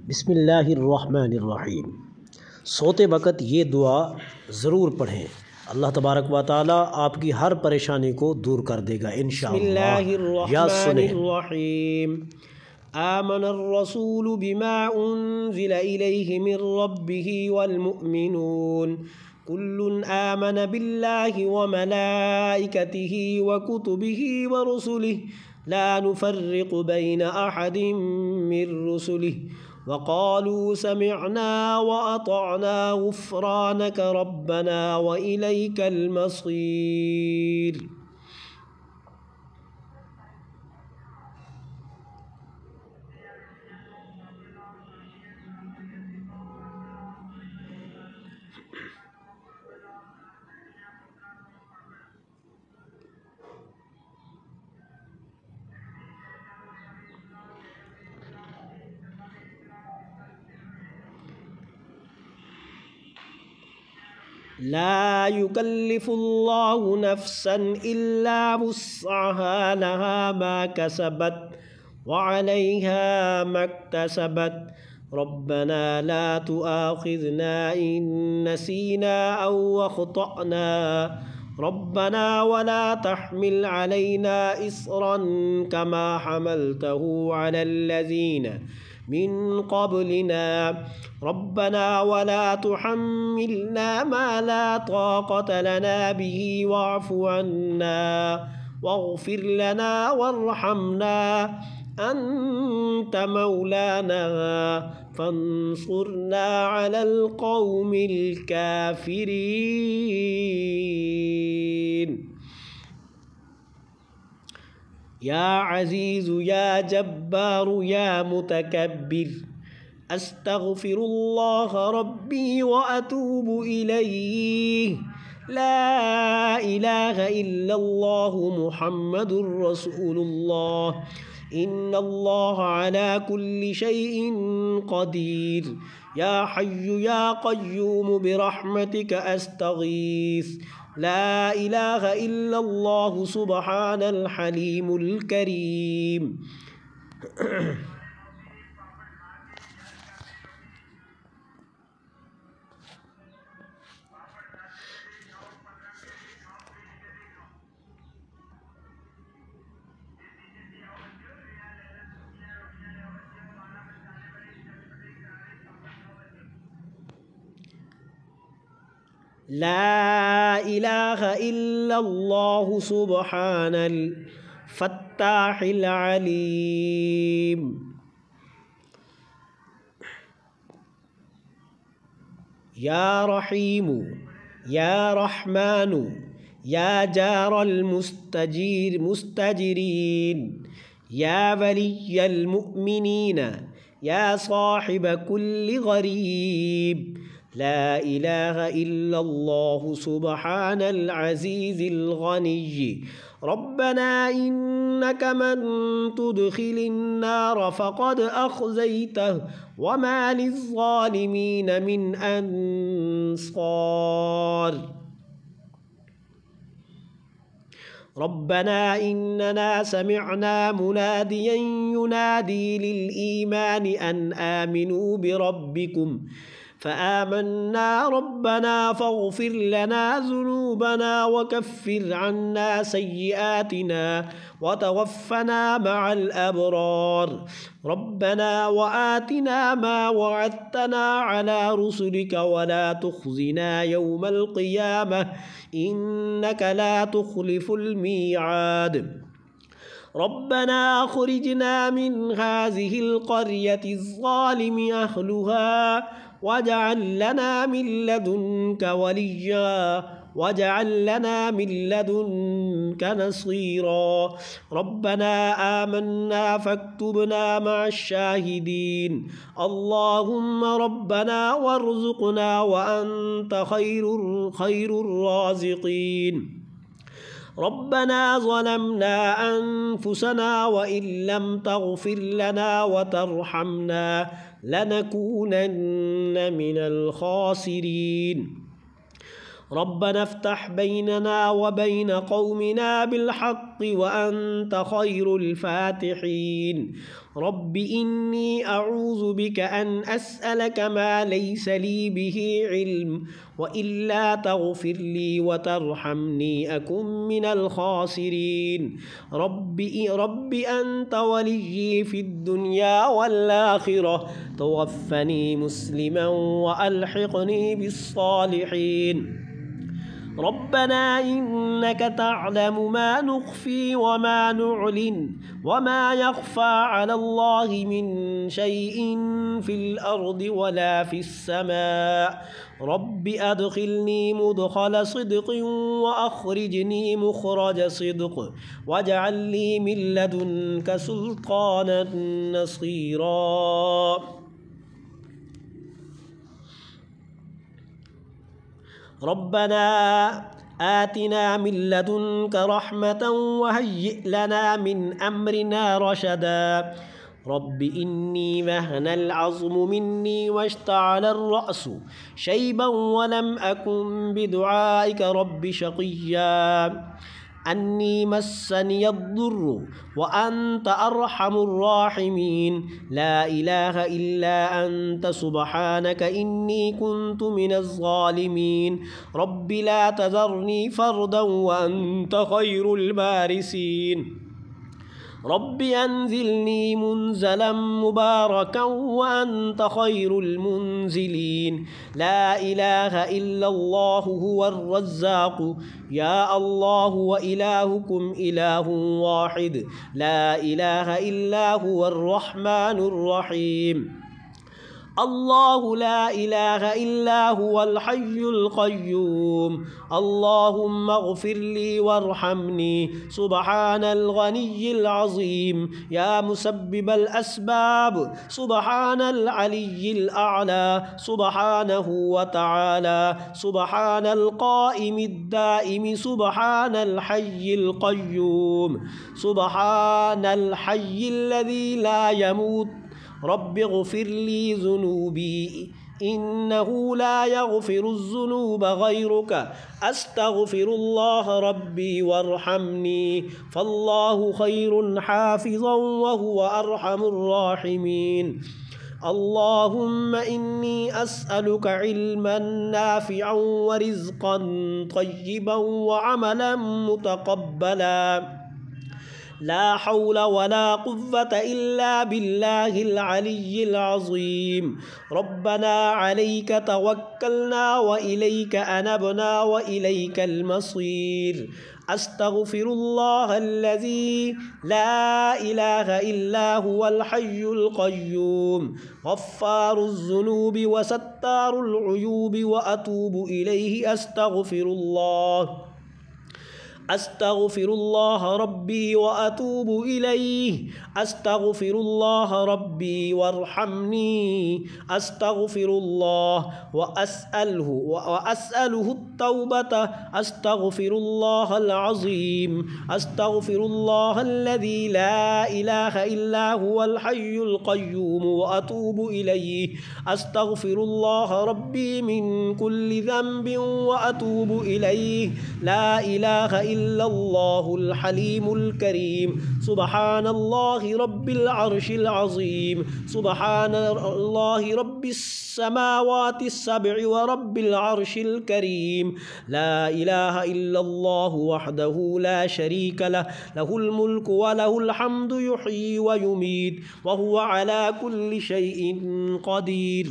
बिस्मिल्लाहिर्रहमानिर्रहीम। सोते वक़्त ये दुआ ज़रूर पढ़ें। अल्लाह तबारक व तआला आपकी हर परेशानी को दूर कर देगा इंशाअल्लाह। या सुने। आमनर रसूलु बिमा उन्ज़िला इलैहि मिर रब्बिहि वल मुअमिनून कुल्लुन आमन बिल्लाहि व मलाइकतिहि व कुतुबिहि व रुसुलिहि ला नुफ़र्रिक़ु बैन अहदिम मिर रुसुलिहि व क़ालू समिअना व अतअना गुफ़्रानक रब्बना व इलैकल मसीर। ला युकल्लिफुल्लाहु नफ्सन इल्ला वुस्अहा लहा मा कसबत व अलैहा मक्तसबत रब्बना ला तुआखिज़ना इन नसीना औ अख़तअना रब्बना वला तहमिल अलैना इस्रन कमा हमलतहु अलल्लज़ीना मिन क़ब्लिना रब्बना वला तुहम्मिलना मा ला ताक़त लना बिही वाअफ़ु अन्ना वग़फ़िर लना वरहमना अंत मौलाना फ़ंसुरना अलल क़ौमिल काफ़िरीन। या अज़ीज़ु या जब्बारु या मुतकब्बिर अस्तग़फ़िरुल्लाह रब्बी व अतूबु इलैहि ला इलाहा इल्लल्लाहु मुहम्मदुर रसूलुल्लाह इन्नल्लाह अला कुल्लि शैइन क़दीर। या हय्यु या क़य्यूमु बिरहमतिक अस्तगीस ला इलाहा इल्लल्लाहु सुब्हानल हलीमुल करीम। ला इलाहा इल्लल्लाहु सुब्हानल फत्ताहिल अलीम। या रहीमु या रहमानु या जारल मुस्तजिरीन या वलिय्यल मुअमिनीन या साहिब कुल्लि गरीब ला इलाहा इल्लल्लाहु सुब्हानल अज़ीज़िल गनिय्य रब्बना इन्नक मन तुदखिलिन नार फ़क़द अख़ज़यतहु व मा लिज़्ज़ालिमीन मिन अंसार। रब्बना इन्नना समिअना मुनादियन युनादी लिल ईमान अन आमिनू बिरब्बिकुम फ़आमन्ना रब्बना फ़ग़फ़िर लना ज़ुनूबना वकफ़िर अन्ना सय्यिआतिना वतवफ़्फ़ना मअल अबरार। रब्बना वआतिना मा वअदतना अला रुसुलिक वला तुख़्ज़िना यौमल क़ियामह इन्नक ला तुख़्लिफ़ुल मिआद। रब्बना अख़रिजना मिन हाज़िहिल क़र्यति ज़्ज़ालिमि अहलुहा वजअल लना मिन लदुनक वलिय्या वजअल लना मिन लदुनक नसीरा। रब्बना आमन्ना फक्तुबना मअश्शाहिदीन। अल्लाहुम्मा रब्बना वरज़ुक़ना व अंत खैरुर राज़िक़ीन। रब्बना ज़लमना अनफुसना व इल्लम तग़फ़िर लना व तरहमना लनकूनन्न मिनल ख़ासिरीन। रब्बना अफ़्तह बैनना व बैन क़ौमिना बिल हक़्क़ بالحق وأنت خير الفاتحين. رب إني أعوذ بك أن أسألك ما ليس لي به علم، وإلا تغفر لي وترحمني أكن من الخاسرين. رب أنت وليي في الدنيا والآخرة، توفني مسلما وألحقني بالصالحين. ربنا إنك تعلم ما نخفي وما نعلن وما يخفى على الله من شيء في الأرض ولا في السماء. رب أدخلني مدخل صدق وأخرجني مخرج صدق واجعل لي من لدنك سلطانا نصيرا. ربنا آتنا من لدنك رحمة وهيئ لنا من أمرنا رشدا. رب إني وهن العظم مني واشتعل الرأس شيبا ولم أكن بدعائك رب شقيا. أني مسني الضر وأنت أرحم الراحمين. لا إله إلا أنت سبحانك إني كنت من الظالمين. رب لا تذرني فردا وأنت خير الوارثين. رب أنزلني منزلا مباركا وأنت خير المنزلين. لا إله إلا الله هو الرزاق يا الله وإلهكم إله واحد. لا إله إلا هو الرحمن الرحيم. الله لا إله إلا هو الحي القيوم. اللهم اغفر لي وارحمني سبحان الغني العظيم يا مسبب الأسباب. سبحان العلي الأعلى سبحانه وتعالى. سبحان القائم الدائم سبحان الحي القيوم. سبحان الحي الذي لا يموت. رب اغفر لي ذنوبي إنه لا يغفر الذنوب غيرك. أستغفر الله ربي وارحمني فالله خير حافظا وهو أرحم الراحمين. اللهم إني أسألك علما نافعا ورزقا طيبا وعملا متقبلا. لا حول ولا قوة إلا بالله العلي العظيم. ربنا عليك توكلنا وإليك أنبنا وإليك المصير. أستغفر الله الذي لا إله إلا هو الحي القيوم غفار الذنوب وستار العيوب وأتوب إليه. أستغفر الله ربي وأتوب إليه. أستغفر الله ربي وارحمني. أستغفر الله وأسأله التوبة. أستغفر الله العظيم. أستغفر الله الذي لا إله إلا هو الحي القيوم وأتوب إليه. أستغفر الله ربي من كل ذنب وأتوب إليه. لا إله إلا الله الحليم الكريم. سبحان الله رب العرش العظيم. سبحان الله رب السماوات السبع ورب العرش الكريم. لا إله إلا الله وحده لا شريك له. له الملك وله الحمد يحيي ويميت وهو على كل شيء قدير.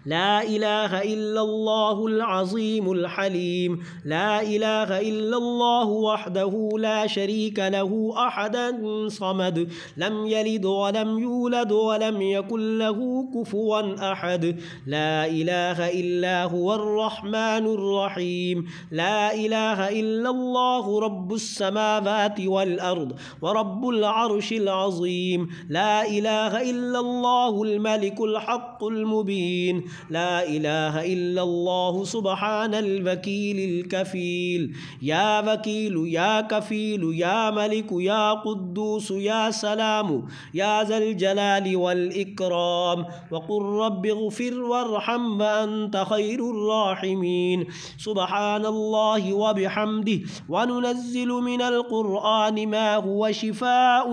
لا إله إلا الله العظيم الحليم. لا إله إلا الله وحده لا شريك له أحدا صمد لم يلد ولم يولد ولم يكن له كفوا أحد. لا إله إلا هو الرحمن الرحيم. لا إله إلا الله رب السماوات والأرض ورب العرش العظيم. لا إله إلا الله الملك الحق المبين. لا إله إلا الله سبحان الوكيل الكفيل يا وكيل يا كفيل يا ملك يا قدوس يا سلام يا ذا الجلال والإكرام وقل رب اغفر وارحم وأنت خير الراحمين سبحان الله وبحمده وننزل من القرآن ما هو شفاء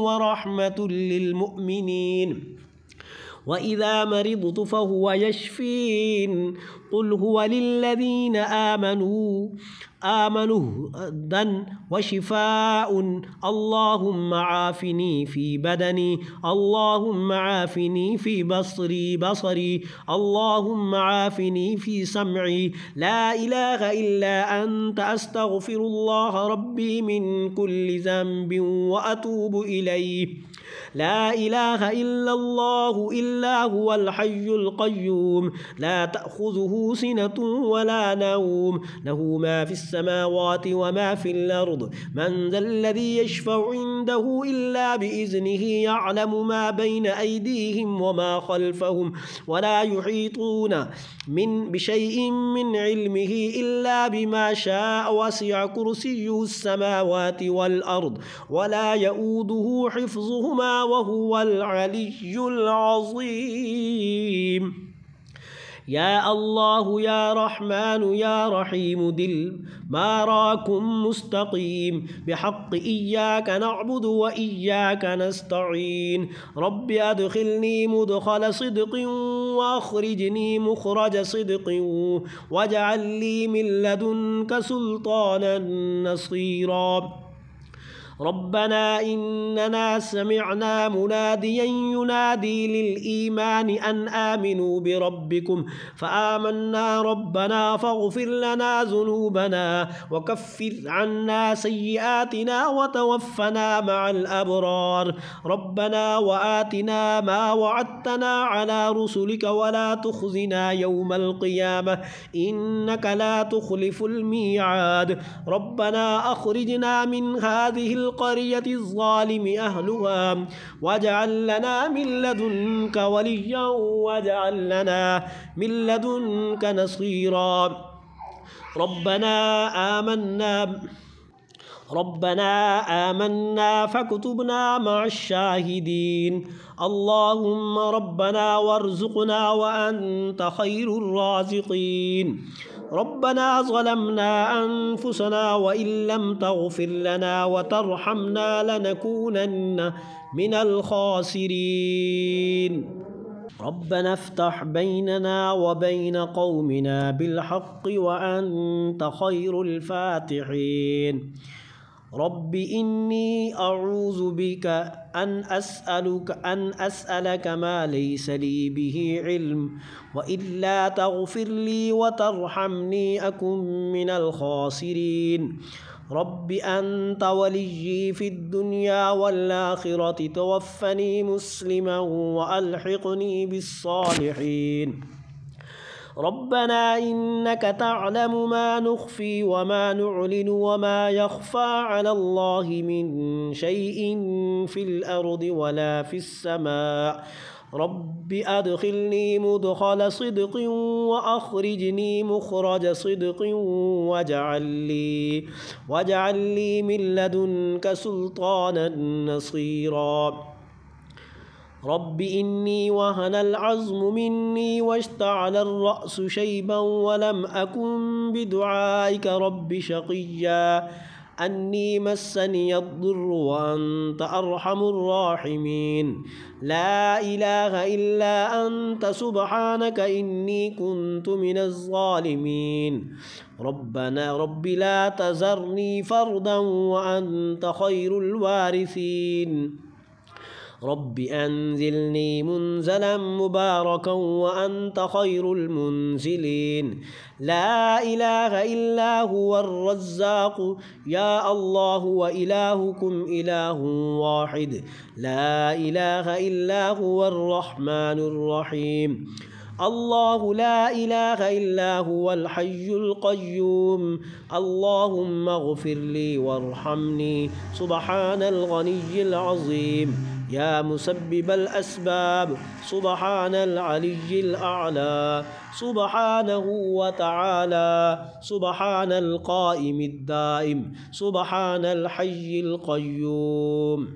ورحمة للمؤمنين وإذا مرضت فهو يشفين قل هو للذين آمنوا هدى وشفاء اللهم عافني في بدني اللهم عافني في بصري اللهم عافني في سمعي لا إله إلا أنت أستغفر الله ربي من كل ذنب وأتوب إليه لا إله إلا الله إلا هو الحي القيوم لا تأخذه سنة ولا نوم له ما في السماوات وما في الأرض من ذا الذي يشفع عنده إلا بإذنه يعلم ما بين أيديهم وما خلفهم ولا يحيطون بشيء من علمه إلا بما شاء وسع كرسيه السماوات والأرض ولا يؤوده حفظهما وهو العلي العظيم يا الله يا رحمن يا رحيم دل ما راكم مستقيم بحق إياك نعبد وإياك نستعين رب أدخلني مدخل صدق وأخرجني مخرج صدق واجعل لي من لدنك سلطانا نصيرا ربنا إننا سمعنا مناديا ينادي للإيمان أن آمنوا بربكم فآمنا ربنا فاغفر لنا ذنوبنا وكفر عنا سيئاتنا وتوفنا مع الأبرار ربنا وآتنا ما وعدتنا على رسلك ولا تخزنا يوم القيامة إنك لا تخلف الميعاد ربنا أخرجنا من هذه القرية الظالم أهلها واجعل لنا من لدنك وليا واجعل لنا من لدنك نصيرا ربنا آمنا فاكتبنا مع الشاهدين اللهم ربنا وارزقنا وأنت خير الرازقين ربنا ظلمنا أنفسنا وإن لم تغفر لنا وترحمنا لنكونن من الخاسرين ربنا افتح بيننا وبين قومنا بالحق وأنت خير الفاتحين رب إني أعوذ بك أن أسألك ما ليس لي به علم وإلا تغفر لي وترحمني أكن من الخاسرين رب أنت وليي في الدنيا والآخرة توفني مسلما وألحقني بالصالحين ربنا إنك تعلم ما نخفي وما نعلن وما يخفى على الله من شيء في الأرض ولا في السماء رب أدخلني مدخل صدق وأخرجني مخرج صدق واجعل لي من لدنك سلطانا نصيرا رب إني وهن العظم مني واشتعل الرأس شيبا ولم أكن بدعائك رب شقيا أني مسني الضر وأنت أرحم الراحمين لا إله إلا أنت سبحانك إني كنت من الظالمين رب لا تذرني فردا وأنت خير الوارثين رب أنزلني منزلا مباركا وأنت خير المنزلين لا إله إلا هو الرزاق يا الله وإلهكم إله واحد لا إله إلا هو الرحمن الرحيم الله لا إله إلا هو الحي القيوم اللهم اغفر لي وارحمني سبحان الغني العظيم या मुसब्बिबल अस्बाब सुबहानल अलिय्यिल अअला सुबहानहु व तआला सुबहानल क़ाइमिद दाइम सुबहानल हय्यिल क़य्यूम।